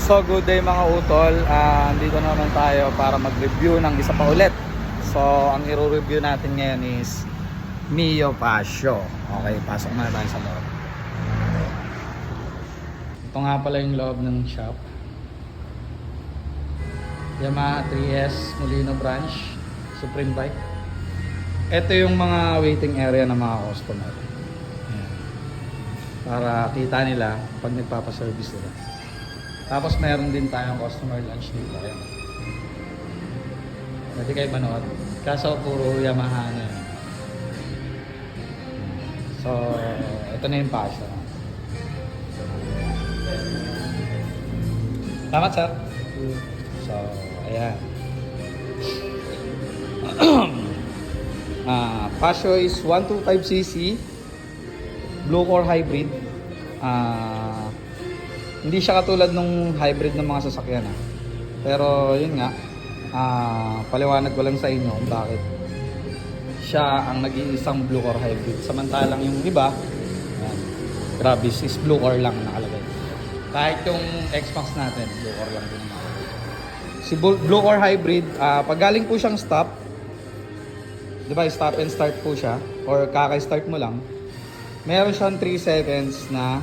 So good day mga utol, andito naman tayo para mag-review ng isa pa ulit. So ang i-review natin ngayon is Mio Pasio. Okay, pasok na tayo sa loob. Ito nga pala yung loob ng shop. Yamaha 3S Molino Branch Supreme Bike. Ito yung mga waiting area ng mga customer. Ayan. Para kita nila pag nagpapaservice sila. Tapos meron din tayong customer lunch dito. Ayan. Pwede kayo manood. Kaso puro Yamaha na yan. So, ito na yung Pasio. Tama, sir? So, ayan. Pasio is 125cc Blue Core Hybrid. Hindi siya katulad nung hybrid ng mga sasakyan. Pero yun nga, paliwanag ko lang sa inyo kung bakit siya ang nag-iisang Blue Core Hybrid. Samantalang yung iba, Gravis is Blue Core lang nakalagay. Kahit yung X-Max natin, Blue Core lang din nakalagay. Si Blue Core Hybrid, pag galing po siyang stop, di ba, stop and start po siya, or kaka-start mo lang, meron siyang 3 seconds na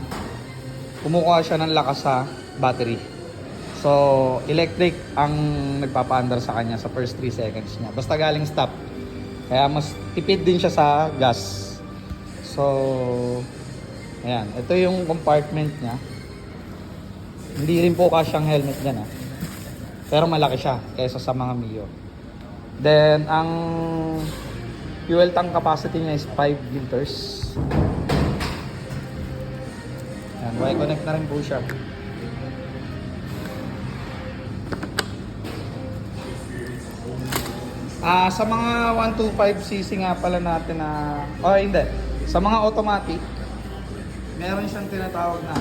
kumukuha siya ng lakas sa battery. So, electric ang nagpapaandar sa kanya sa first 3 seconds niya. Basta galing stop. Kaya mas tipid din siya sa gas. So, ayan. Ito yung compartment niya. Hindi rin po kasyang helmet dyan. Pero malaki siya kaysa sa mga Mio. Then, ang fuel tank capacity niya is 5 liters. Yan, Y-connect na rin po siya. Sa mga 125cc nga pala natin na... hindi. Sa mga automatic, meron siyang tinatawag na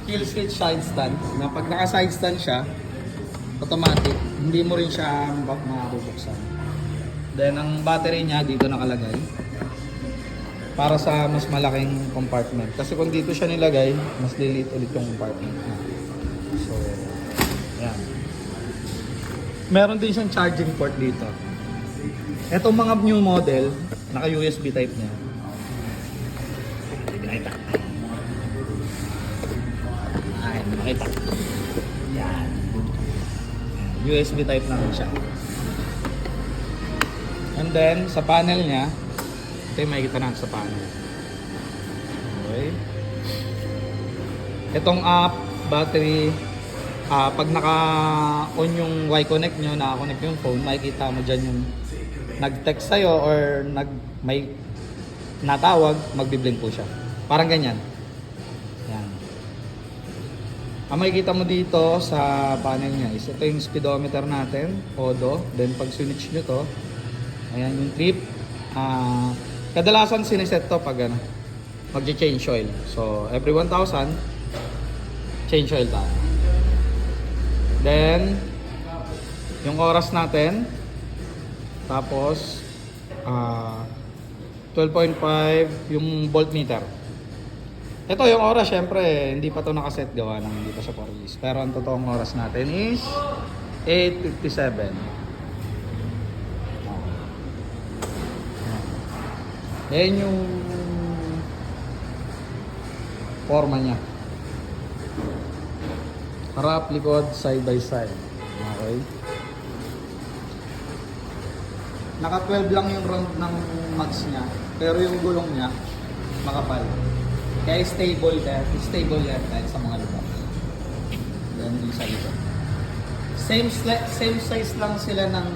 kill switch side stand. Na pag naka-side stand siya, automatic, hindi mo rin siya mabubuksan. Then, ang battery niya dito nakalagay. Para sa mas malaking compartment. Kasi kung dito siya nilagay, mas lilit ulit yung compartment. So, yan. Meron din siyang charging port dito. Etong mga new model, naka-USB type niya. Ay, makita. Yan. USB type na rin siya. And then, sa panel niya, ito yung makikita natin sa panel. Okay. Itong app, battery, pag naka-on yung Y-Connect nyo, naka-connect yung phone, makikita mo dyan yung nag-text sa'yo or may natawag, magbiblink po siya. Parang ganyan. Yan. Ang makikita mo dito sa panel niya is ito yung speedometer natin, odo. Then pag switch nyo to, ayan yung trip. Kadalasan siniset to pag mag-change oil. So, every 1,000, change oil tayo. Then, yung oras natin, tapos, 12.5 yung voltmeter. Ito yung oras, syempre, hindi pa to nakaset gawa ng hindi pa sa release. Pero ang totoong oras natin is 8:57. Yan yung forma niya. Harap, likod, side by side. Okay. Naka 12 lang yung round ng max niya. Pero yung gulong niya, makapal. Kaya stable yan kahit sa mga lugar. Yan yung sa likod. Same size lang sila ng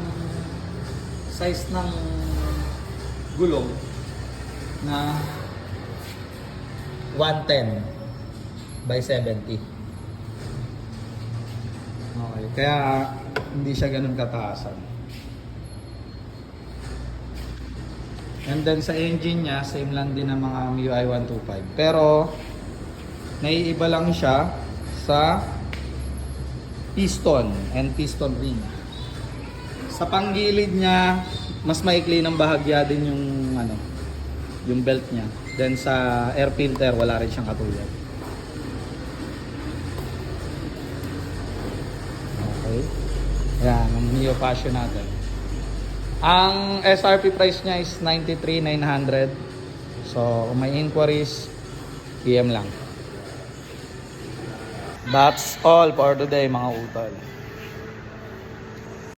size ng gulong na 110 by 70. Okay, kaya hindi siya ganun kataasan. And then sa engine niya, same lang din ng mga MIUI 125. Pero naiiba lang siya sa piston and piston ring. Sa panggilid niya, mas maikli ng bahagya din yung belt niya. Then sa air filter, wala rin siyang katulad. Okay? Yan, ang Neo Passion natin. Ang SRP price niya is 93,900. So, kung may inquiries, PM lang. That's all for today mga utol.